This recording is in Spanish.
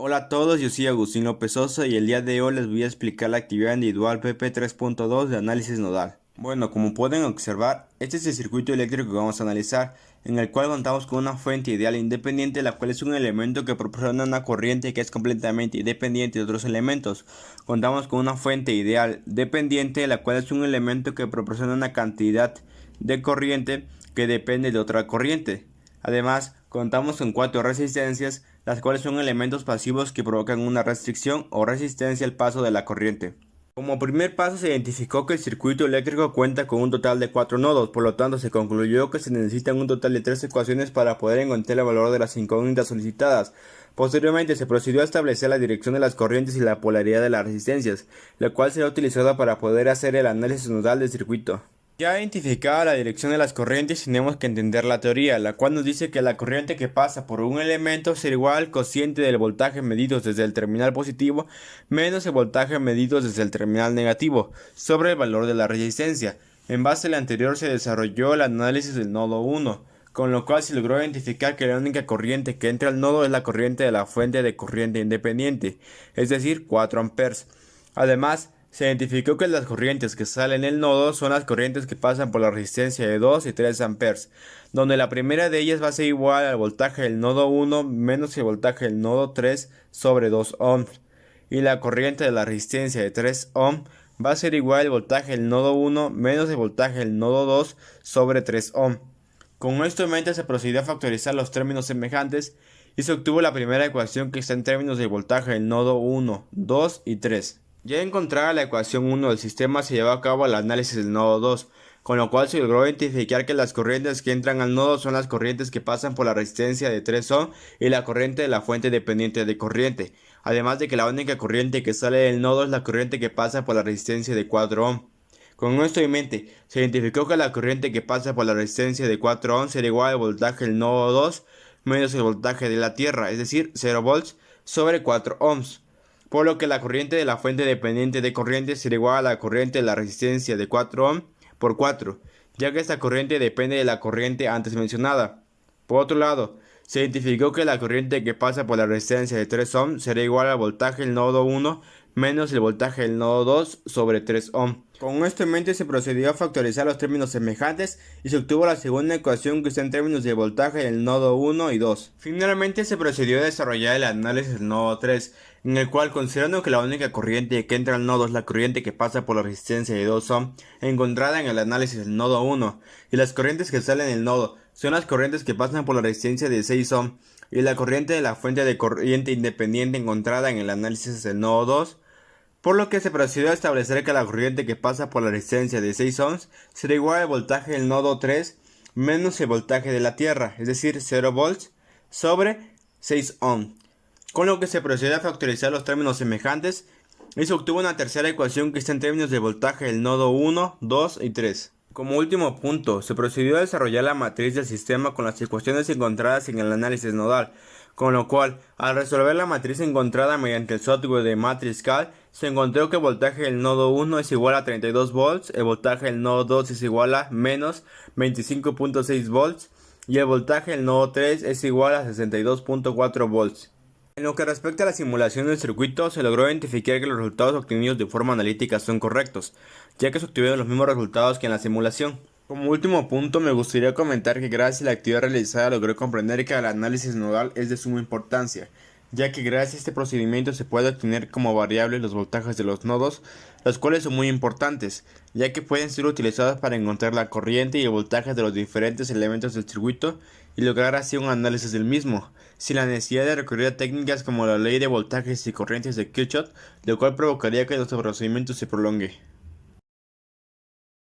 Hola a todos, yo soy Agustín López Sosa y el día de hoy les voy a explicar la actividad individual PP3.2 de análisis nodal. Bueno, como pueden observar, este es el circuito eléctrico que vamos a analizar, en el cual contamos con una fuente ideal independiente, la cual es un elemento que proporciona una corriente que es completamente independiente de otros elementos. Contamos con una fuente ideal dependiente, la cual es un elemento que proporciona una cantidad de corriente que depende de otra corriente. Además, contamos con 4 resistencias, las cuales son elementos pasivos que provocan una restricción o resistencia al paso de la corriente. Como primer paso se identificó que el circuito eléctrico cuenta con un total de 4 nodos, por lo tanto se concluyó que se necesitan un total de 3 ecuaciones para poder encontrar el valor de las incógnitas solicitadas. Posteriormente se procedió a establecer la dirección de las corrientes y la polaridad de las resistencias, la cual será utilizada para poder hacer el análisis nodal del circuito. Ya identificada la dirección de las corrientes, tenemos que entender la teoría, la cual nos dice que la corriente que pasa por un elemento será igual al cociente del voltaje medido desde el terminal positivo menos el voltaje medido desde el terminal negativo sobre el valor de la resistencia. En base al anterior se desarrolló el análisis del nodo 1, con lo cual se logró identificar que la única corriente que entra al nodo es la corriente de la fuente de corriente independiente, es decir, 4 amperes. Además, se identificó que las corrientes que salen del nodo son las corrientes que pasan por la resistencia de 2 y 3 amperes, donde la primera de ellas va a ser igual al voltaje del nodo 1 menos el voltaje del nodo 3 sobre 2 ohms, y la corriente de la resistencia de 3 ohms va a ser igual al voltaje del nodo 1 menos el voltaje del nodo 2 sobre 3 ohms. Con esto en mente se procedió a factorizar los términos semejantes y se obtuvo la primera ecuación que está en términos del voltaje del nodo 1, 2 y 3. Ya encontrada la ecuación 1 del sistema, se llevó a cabo el análisis del nodo 2, con lo cual se logró identificar que las corrientes que entran al nodo son las corrientes que pasan por la resistencia de 3 ohm y la corriente de la fuente dependiente de corriente, además de que la única corriente que sale del nodo es la corriente que pasa por la resistencia de 4 ohm. Con esto en mente, se identificó que la corriente que pasa por la resistencia de 4 ohm será igual al voltaje del nodo 2 menos el voltaje de la tierra, es decir, 0 volts sobre 4 ohms. Por lo que la corriente de la fuente dependiente de corriente será igual a la corriente de la resistencia de 4 ohm por 4, ya que esta corriente depende de la corriente antes mencionada. Por otro lado, se identificó que la corriente que pasa por la resistencia de 3 ohm será igual al voltaje del nodo 1 menos el voltaje del nodo 2 sobre 3 ohm. Con esto en mente se procedió a factorizar los términos semejantes y se obtuvo la segunda ecuación que está en términos de voltaje del nodo 1 y 2. Finalmente se procedió a desarrollar el análisis del nodo 3, en el cual, considerando que la única corriente que entra al nodo es la corriente que pasa por la resistencia de 2 ohm encontrada en el análisis del nodo 1, y las corrientes que salen del nodo son las corrientes que pasan por la resistencia de 6 ohm y la corriente de la fuente de corriente independiente encontrada en el análisis del nodo 2, por lo que se procedió a establecer que la corriente que pasa por la resistencia de 6 ohms será igual al voltaje del nodo 3 menos el voltaje de la tierra, es decir, 0 volts sobre 6 ohms. Con lo que se procedió a factorizar los términos semejantes y se obtuvo una tercera ecuación que está en términos de voltaje del nodo 1, 2 y 3. Como último punto, se procedió a desarrollar la matriz del sistema con las ecuaciones encontradas en el análisis nodal, con lo cual, al resolver la matriz encontrada mediante el software de MatrixCal, se encontró que el voltaje del nodo 1 es igual a 32 volts, el voltaje del nodo 2 es igual a menos 25.6 volts y el voltaje del nodo 3 es igual a 62.4 volts. En lo que respecta a la simulación del circuito, se logró identificar que los resultados obtenidos de forma analítica son correctos, ya que se obtuvieron los mismos resultados que en la simulación. Como último punto, me gustaría comentar que gracias a la actividad realizada logré comprender que el análisis nodal es de suma importancia, ya que gracias a este procedimiento se puede obtener como variable los voltajes de los nodos, los cuales son muy importantes, ya que pueden ser utilizados para encontrar la corriente y el voltaje de los diferentes elementos del circuito y lograr así un análisis del mismo, sin la necesidad de recurrir a técnicas como la ley de voltajes y corrientes de Kirchhoff, lo cual provocaría que nuestro procedimiento se prolongue.